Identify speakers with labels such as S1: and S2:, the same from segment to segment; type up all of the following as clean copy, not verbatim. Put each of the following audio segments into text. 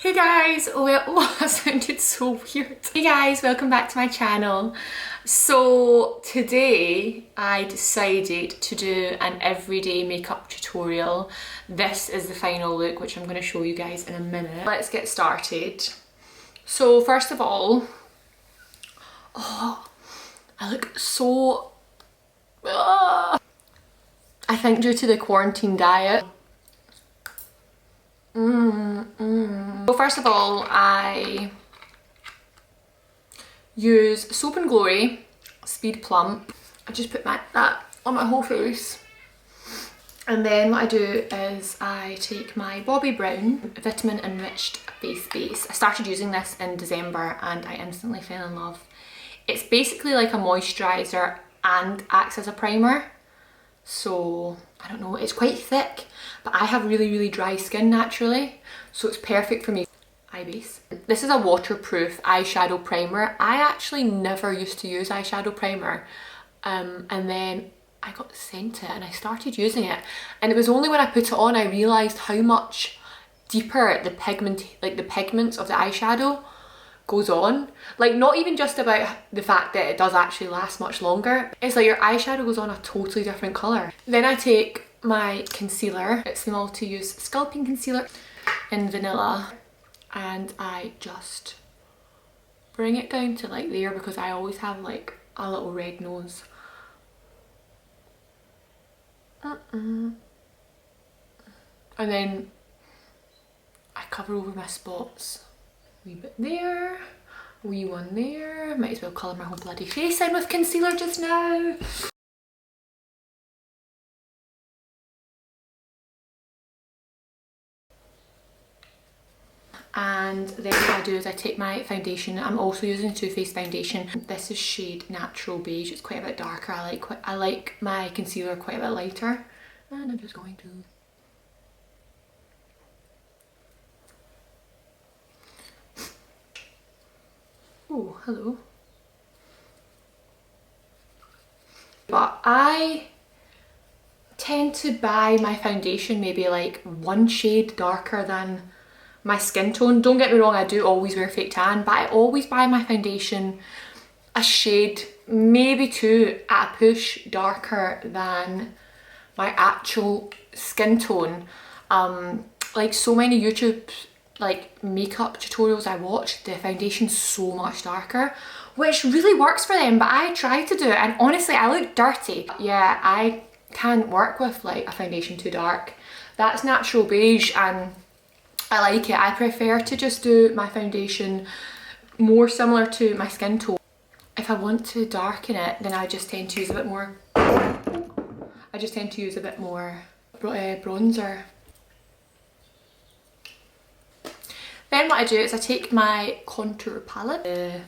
S1: Hey guys, well, oh, that sounded so weird. Hey guys, welcome back to my channel. So today I decided to do an everyday makeup tutorial. This is the final look, which I'm going to show you guys in a minute. Let's get started. So first of all, oh, I look so... I think due to the quarantine diet. So first of all, I use Soap and Glory Speed Plump. I just put that on my whole face. And then what I do is I take my Bobbi Brown Vitamin Enriched Face Base. I started using this in December and I instantly fell in love. It's basically like a moisturiser and acts as a primer. So, I don't know, it's quite thick, but I have really dry skin naturally, so it's perfect for me. Eye base. This is a waterproof eyeshadow primer. I actually never used to use eyeshadow primer, and then I got sent it and I started using it, and it was only when I put it on I realised how much deeper the pigments of the eyeshadow goes on. Like, not even just about the fact that it does actually last much longer, it's like your eyeshadow goes on a totally different colour. Then I take my concealer, it's the multi-use sculpting concealer in Vanilla, and I just bring it down to like there because I always have like a little red nose. And then I cover over my spots. Wee bit there, wee one there. Might as well colour my whole bloody face in with concealer just now. And then what I do is I take my foundation. I'm also using Too Faced foundation. This is shade Natural Beige. It's quite a bit darker. I like my concealer quite a bit lighter. And I'm just going to... Oh, hello. But I tend to buy my foundation maybe like one shade darker than my skin tone. Don't get me wrong, I do always wear fake tan, but I always buy my foundation a shade, maybe two at a push, darker than my actual skin tone. Like so many YouTube like makeup tutorials I watch, the foundation's so much darker, which really works for them, but I try to do it and honestly I look dirty. Yeah, I can't work with like a foundation too dark. That's Natural Beige and I like it. I prefer to just do my foundation more similar to my skin tone. If I want to darken it, then I just tend to use a bit more bronzer. Then what I do is I take my contour palette, the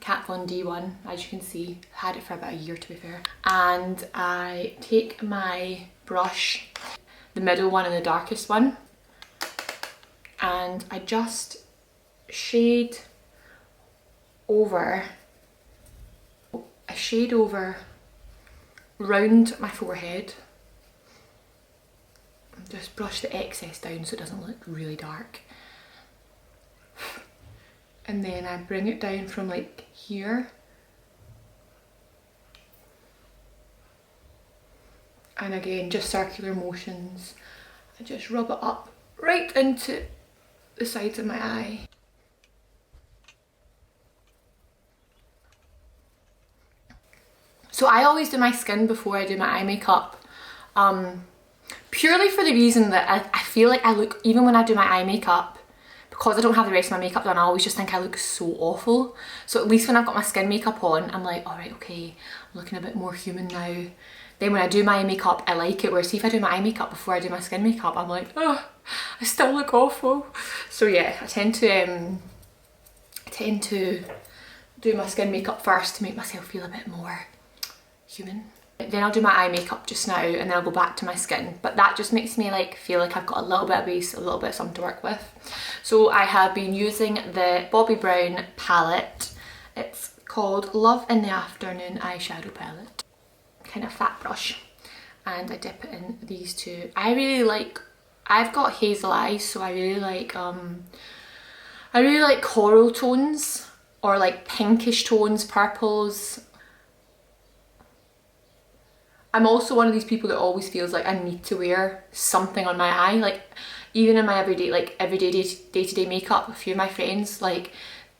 S1: Kat Von D one, as you can see. I had it for about a year to be fair. And I take my brush, the middle one and the darkest one, and I just shade over round my forehead. Just brush the excess down so it doesn't look really dark. And then I bring it down from like here. And again, just circular motions. I just rub it up right into the sides of my eye. So I always do my skin before I do my eye makeup. Purely for the reason that I feel like I look, even when I do my eye makeup, because I don't have the rest of my makeup done, I always just think I look so awful. So at least when I've got my skin makeup on, I'm like, alright, okay, I'm looking a bit more human now. Then when I do my eye makeup, I like it. Whereas see if I do my eye makeup before I do my skin makeup, I'm like, oh, I still look awful. So yeah, I tend to do my skin makeup first to make myself feel a bit more human. Then I'll do my eye makeup just now and then I'll go back to my skin, but that just makes me like feel like I've got a little bit of base, a little bit of something to work with. So I have been using the Bobbi Brown palette. It's called Love in the Afternoon eyeshadow palette, kind of fat brush, and I dip it in these two. I really like, I've got hazel eyes, so I really like I really like coral tones or like pinkish tones, purples. I'm also one of these people that always feels like I need to wear something on my eye. Like even in my everyday day-to-day makeup, a few of my friends, like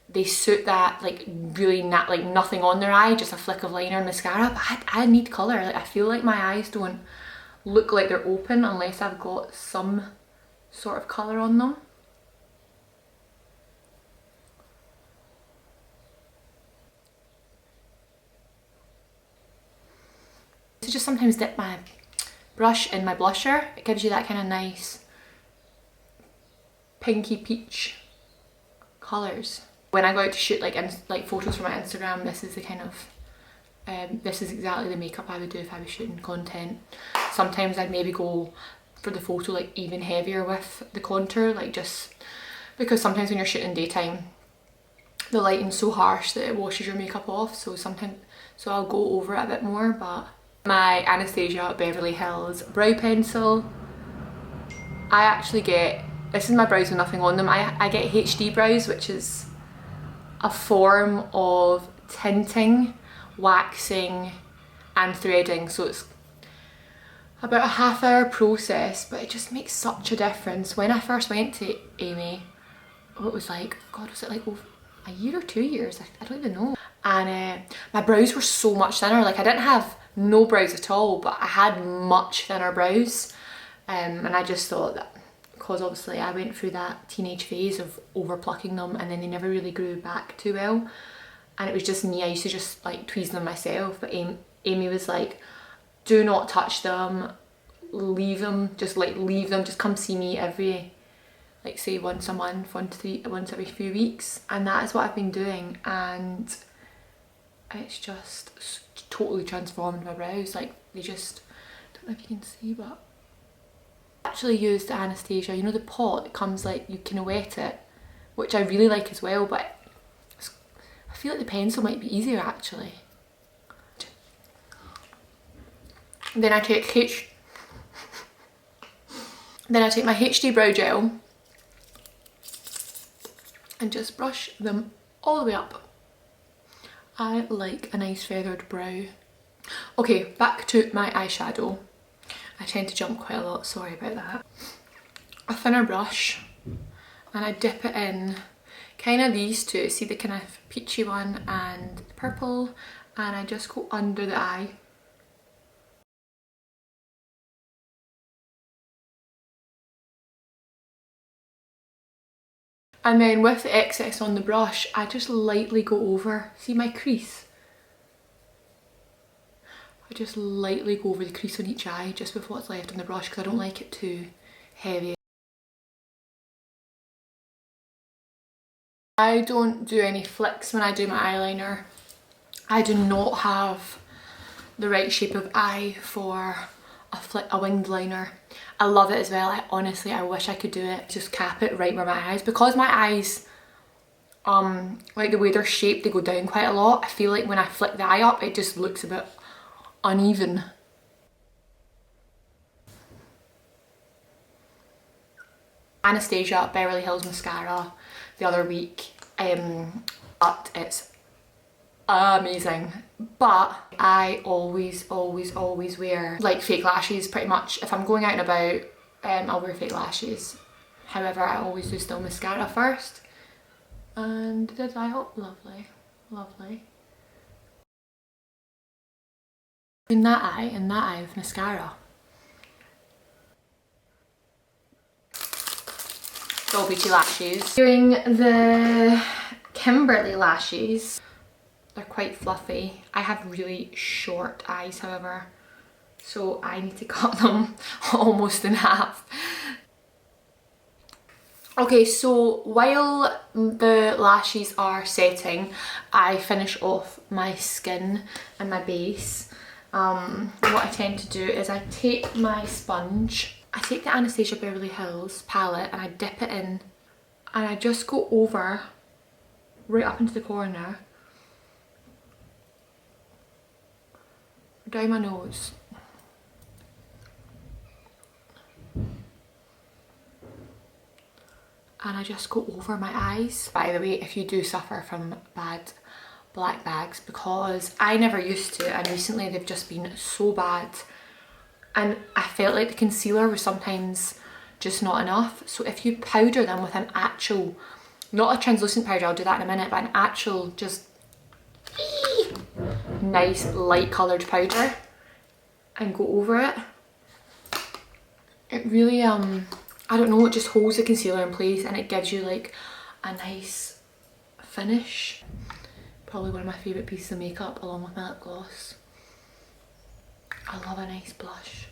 S1: they suit that like really like nothing on their eye, just a flick of liner and mascara. But I need colour. Like I feel like my eyes don't look like they're open unless I've got some sort of colour on them. To just sometimes dip my brush in my blusher, it gives you that kind of nice pinky peach colours. When I go out to shoot like photos for my Instagram, this is the kind of this is exactly the makeup I would do if I was shooting content. Sometimes I'd maybe go for the photo like even heavier with the contour, like just because sometimes when you're shooting daytime the lighting's so harsh that it washes your makeup off, so I'll go over it a bit more. But my Anastasia Beverly Hills brow pencil, I actually get, this is my brows with nothing on them, I get HD brows, which is a form of tinting, waxing and threading. So it's about a half-hour process, but it just makes such a difference. When I first went to Amy, it was like, God, was it like a year or 2 years? I don't even know. And my brows were so much thinner. Like I didn't have no brows at all, but I had much thinner brows. And I just thought that because obviously I went through that teenage phase of over plucking them and then they never really grew back too well. And it was just me, I used to just like tweeze them myself. But Amy was like, do not touch them, leave them, just come see me every, like say once a month, once every few weeks. And that is what I've been doing, and it's just totally transformed my brows. Like they just, I don't know if you can see, but I actually used the Anastasia, you know the pot that comes like you can wet it, which I really like as well, but I feel like the pencil might be easier actually. Then I take my HD brow gel and just brush them all the way up. I like a nice feathered brow. Okay, back to my eyeshadow. I tend to jump quite a lot, sorry about that. A thinner brush, and I dip it in kind of these two, see the kind of peachy one and the purple, and I just go under the eye. And then with the excess on the brush, I just lightly go over, see my crease? I just lightly go over the crease on each eye just with what's left on the brush because I don't like it too heavy. I don't do any flicks when I do my eyeliner. I do not have the right shape of eye for a winged liner. I love it as well. I wish I could do it. Just cap it right where my eyes, because my eyes, like the way they're shaped, they go down quite a lot. I feel like when I flick the eye up, it just looks a bit uneven. Anastasia Beverly Hills mascara the other week, but it's amazing. But I always wear like fake lashes pretty much. If I'm going out and about, I'll wear fake lashes. However, I always do still mascara first. And did I? Oh, lovely, lovely. In that eye with mascara. All beauty lashes. Doing the Kimberly lashes. They're quite fluffy. I have really short eyes, however, so I need to cut them almost in half. Okay, so while the lashes are setting, I finish off my skin and my base. What I tend to do is I take my sponge, I take the Anastasia Beverly Hills palette and I dip it in and I just go over right up into the corner, down my nose. and I just go over my eyes. By the way, if you do suffer from bad black bags, because I never used to, and recently they've just been so bad, and I felt like the concealer was sometimes just not enough. So if you powder them with an actual, not a translucent powder, I'll do that in a minute, but an actual just nice light coloured powder and go over it, it really I don't know, it just holds the concealer in place and it gives you like a nice finish. Probably one of my favourite pieces of makeup along with my lip gloss. I love a nice blush.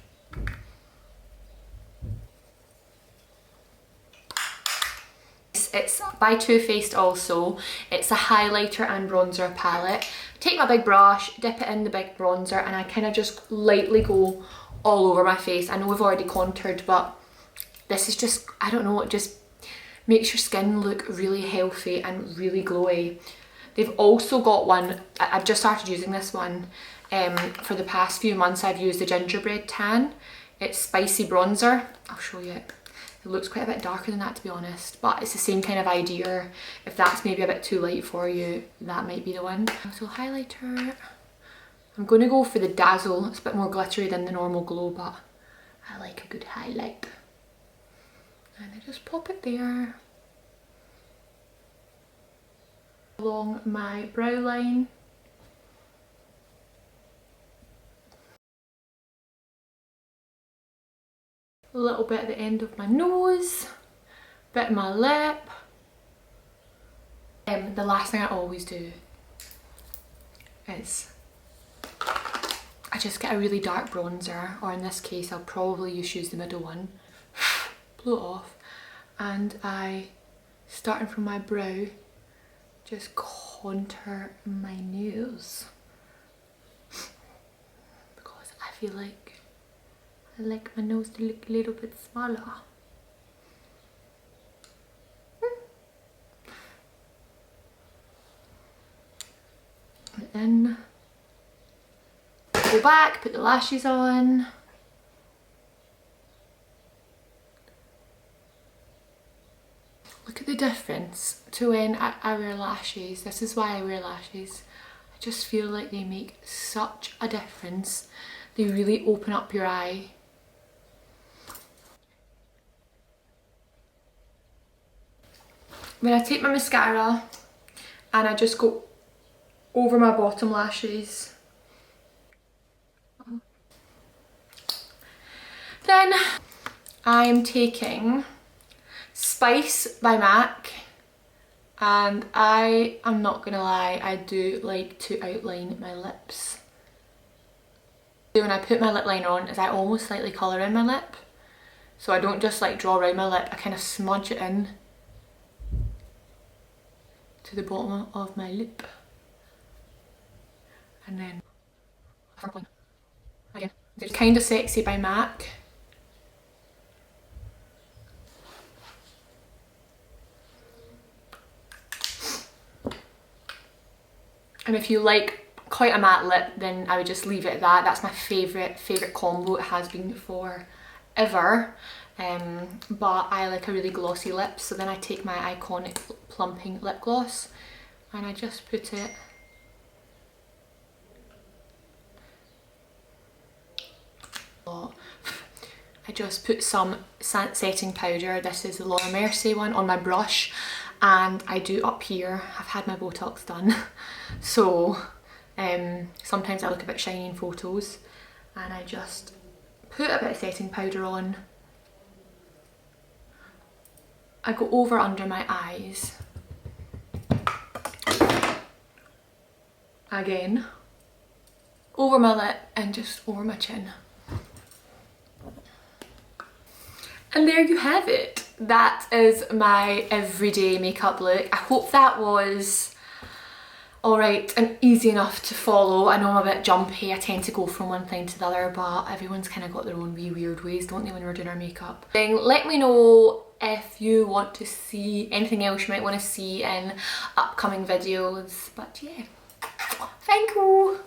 S1: It's by Too Faced also. It's a highlighter and bronzer palette. Take my big brush, dip it in the big bronzer, and I kind of just lightly go all over my face. I know we've already contoured, but this is just, I don't know, it just makes your skin look really healthy and really glowy. They've also got one, I've just started using this one. For the past few months I've used the gingerbread tan. It's spicy bronzer. I'll show you it. It looks quite a bit darker than that, to be honest, but it's the same kind of idea. If that's maybe a bit too light for you, that might be the one. So highlighter. I'm going to go for the Dazzle. It's a bit more glittery than the normal glow, but I like a good highlight. And I just pop it there. Along my brow line. A little bit at the end of my nose, bit of my lip. The last thing I always do is I just get a really dark bronzer, or in this case I'll probably just use the middle one, blow it off, and I, starting from my brow, just contour my nose because I feel like I like my nose to look a little bit smaller. And then go back, put the lashes on. Look at the difference to when I wear lashes. This is why I wear lashes. I just feel like they make such a difference. They really open up your eye. When I take my mascara and I just go over my bottom lashes, then I'm taking Spice by MAC, and I am not gonna lie, I do like to outline my lips. When I put my lip liner on is I almost slightly colour in my lip, so I don't just like draw around my lip, I kind of smudge it in to the bottom of my lip, and then again, it's Kind of Sexy by MAC. And if you like quite a matte lip, then I would just leave it at that. That's my favourite combo. It has been for ever. But I like a really glossy lip, so then I take my iconic plumping lip gloss and I just put it I just put some setting powder. This is the Laura Mercier one on my brush, and I do up here. I've had my Botox done, so sometimes I look a bit shiny in photos, and I just put a bit of setting powder on. I go over under my eyes, again, over my lip and just over my chin. And there you have it. That is my everyday makeup look. I hope that was alright and easy enough to follow. I know I'm a bit jumpy, I tend to go from one thing to the other, but everyone's kind of got their own wee weird ways, don't they, when we're doing our makeup. Let me know if you want to see anything else you might want to see in upcoming videos. But yeah, thank you.